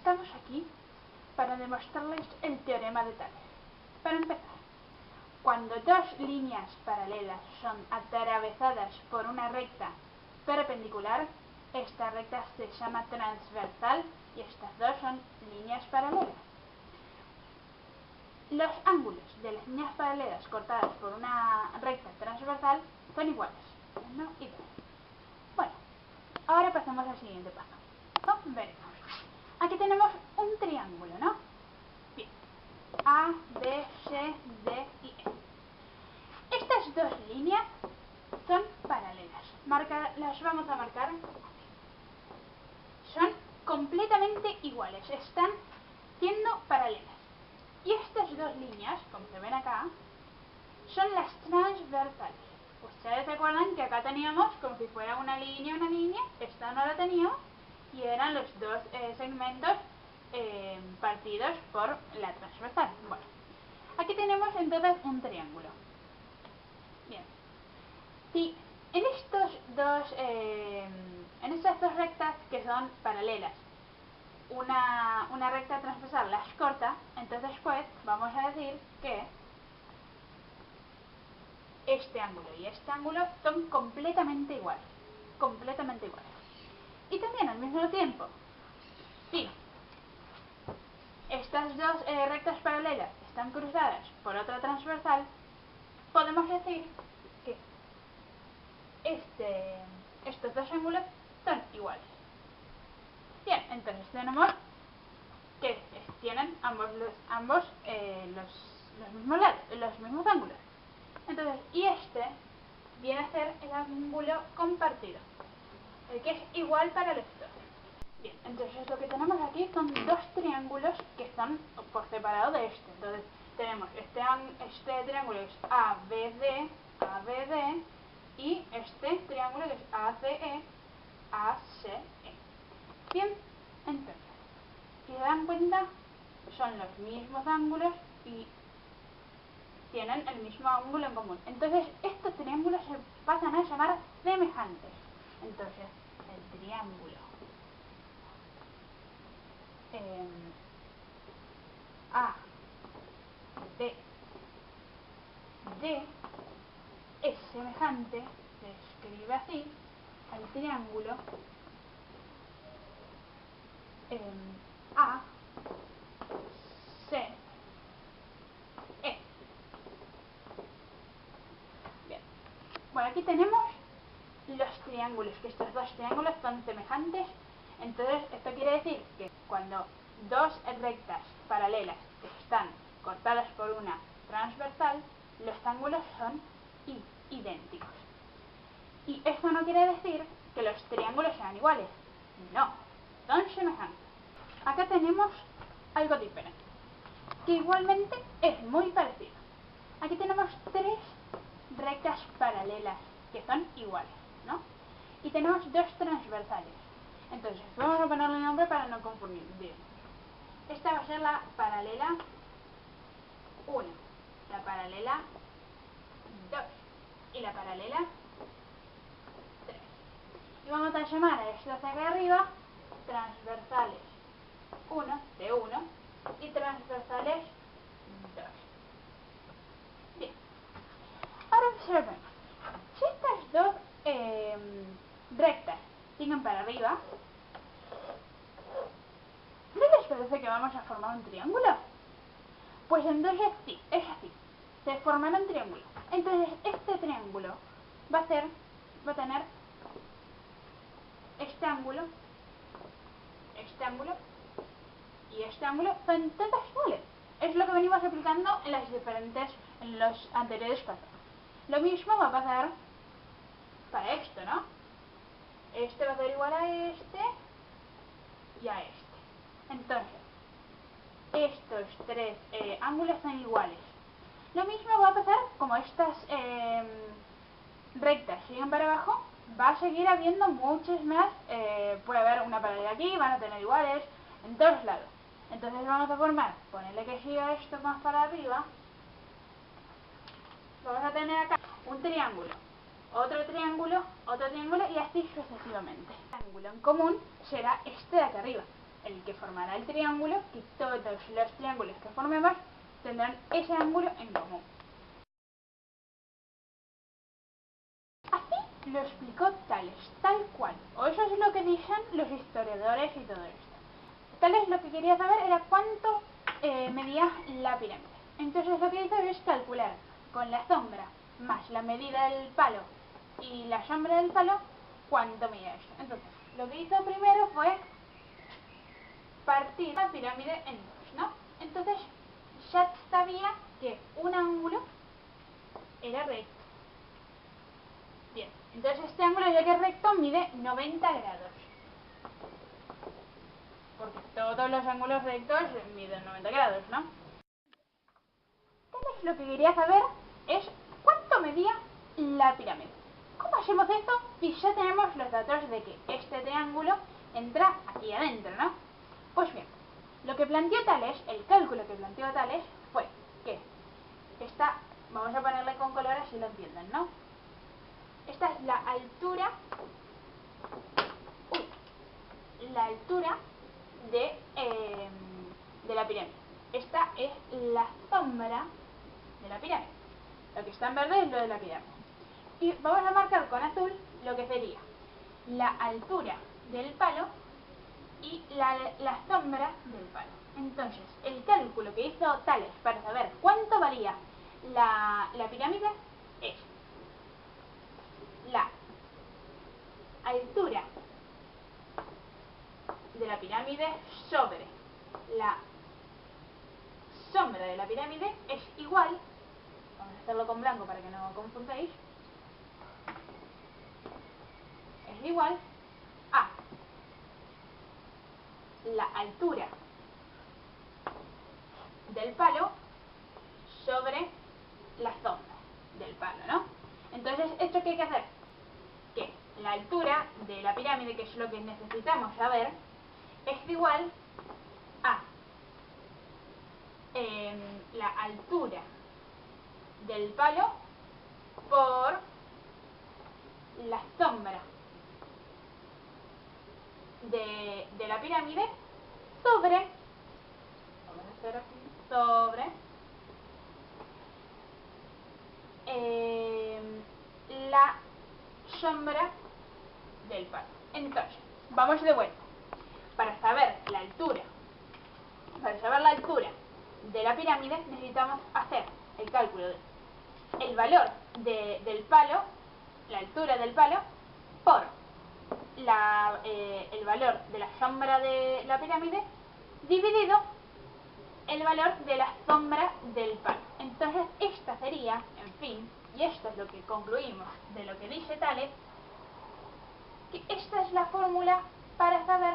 estamos aquí para demostrarles el teorema de Tales. Para empezar, cuando dos líneas paralelas son atravesadas por una recta perpendicular, esta recta se llama transversal y estas dos son líneas paralelas. Los ángulos de las líneas paralelas cortadas por una recta transversal son iguales, 1 y 2. Bueno, ahora pasamos al siguiente paso. Veremos. Aquí tenemos un triángulo, ¿no? Bien. A, B, C, D y E. Estas dos líneas son paralelas. Las vamos a marcar aquí. Son completamente iguales, están siendo paralelas. Y estas dos líneas, como se ven acá, son las transversales. Ustedes recuerdan que acá teníamos como si fuera una línea, esta no la teníamos, y eran los dos segmentos partidos por la transversal. Bueno, aquí tenemos entonces un triángulo. Bien, si en estas dos rectas que son paralelas, una recta transversal las corta, entonces pues vamos a decir que este ángulo y este ángulo son completamente iguales. Y también al mismo tiempo, si estas dos rectas paralelas están cruzadas por otra transversal, podemos decir que estos dos ángulos son iguales. Bien, entonces tenemos que tienen ambos los mismos ángulos. Entonces, y este viene a ser el ángulo compartido, el que es igual para los dos. Bien, entonces lo que tenemos aquí son dos triángulos que están por separado de este. Entonces tenemos este triángulo que es ABD, ABD, y este triángulo que es ACE, ACE. Bien, entonces, si se dan cuenta, son los mismos ángulos y tienen el mismo ángulo en común. Entonces, estos triángulos se pasan a llamar semejantes. Entonces, el triángulo A, B, D es semejante, se escribe así, al triángulo A, C, E. Bien. Bueno, aquí tenemos los triángulos, que estos dos triángulos son semejantes. Entonces, esto quiere decir que cuando dos rectas paralelas están cortadas por una transversal, los ángulos son idénticos. Y esto no quiere decir que los triángulos sean iguales. No, son semejantes. Acá tenemos algo diferente, que igualmente es muy parecido. Aquí tenemos tres rectas paralelas que son iguales, ¿no? Y tenemos dos transversales. Entonces, vamos a ponerle nombre para no confundir. Bien. Esta va a ser la paralela 1, la paralela 2 y la paralela 3. Y vamos a llamar a estas de acá arriba transversales 1 de 1 y transversales 2. Bien. Ahora observen. Si estas dos rectas siguen para arriba, ¿no les parece que vamos a formar un triángulo? Pues entonces sí, es así. Se formará un triángulo. Entonces este triángulo va a tener este ángulo y este ángulo son todas iguales. Es lo que venimos aplicando en los anteriores pasos. Lo mismo va a pasar para esto, ¿no? Este va a ser igual a este y a este. Entonces, estos tres ángulos son iguales. Lo mismo va a pasar como estas rectas siguen para abajo, va a seguir habiendo muchas más, puede haber una paralela aquí, van a tener iguales en todos lados. Entonces vamos a formar, ponerle que siga esto más para arriba, vamos a tener acá un triángulo, otro triángulo y así sucesivamente. El ángulo en común será este de acá arriba. el que formará el triángulo, que todos los triángulos que formemos tendrán ese ángulo en común. Así lo explicó Tales, tal cual, o eso es lo que dicen los historiadores y todo esto. Tales lo que quería saber era cuánto medía la pirámide. Entonces lo que hizo es calcular con la sombra más la medida del palo y la sombra del palo cuánto medía esto. Entonces lo que hizo primero fue partir la pirámide en dos, ¿no? Entonces ya sabía que un ángulo era recto. Bien, entonces este ángulo, ya que es recto, mide 90 grados. Porque todos los ángulos rectos miden 90 grados, ¿no? Entonces lo que quería saber es cuánto medía la pirámide. ¿Cómo hacemos esto si ya tenemos los datos de que este triángulo entra aquí adentro, ¿no? Pues bien, lo que planteó Tales, el cálculo que planteó Tales fue que esta, vamos a ponerle con color así lo entienden, ¿no? Esta es la altura, la altura de la pirámide. Esta es la sombra de la pirámide. Lo que está en verde es lo de la pirámide. Y vamos a marcar con azul lo que sería la altura del palo y la sombra del palo. Entonces, el cálculo que hizo Tales para saber cuánto valía la pirámide es la altura de la pirámide sobre la sombra de la pirámide es igual, vamos a hacerlo con blanco para que no confundáis, es igual a la altura del palo sobre la sombra del palo, ¿no? Entonces, ¿esto qué hay que hacer? Que la altura de la pirámide, que es lo que necesitamos saber, es igual a la altura del palo por la sombra de la pirámide sobre, vamos a hacer aquí, sobre la sombra del palo. Entonces, vamos de vuelta. Para saber la altura de la pirámide necesitamos hacer el cálculo del valor del palo, la altura del palo, por el valor de la sombra de la pirámide dividido el valor de la sombra del palo. Entonces esta sería, en fin, y esto es lo que concluimos de lo que dice Tales, que esta es la fórmula para saber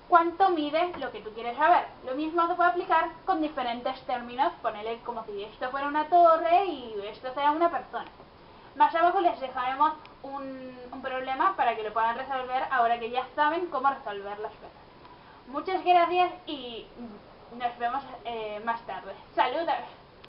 cuánto mide lo que tú quieres saber. Lo mismo se puede aplicar con diferentes términos, ponele como si esto fuera una torre y esto sea una persona. Más abajo les dejaremos un problema para que lo puedan resolver ahora que ya saben cómo resolver las cosas. Muchas gracias y nos vemos más tarde. Saludos.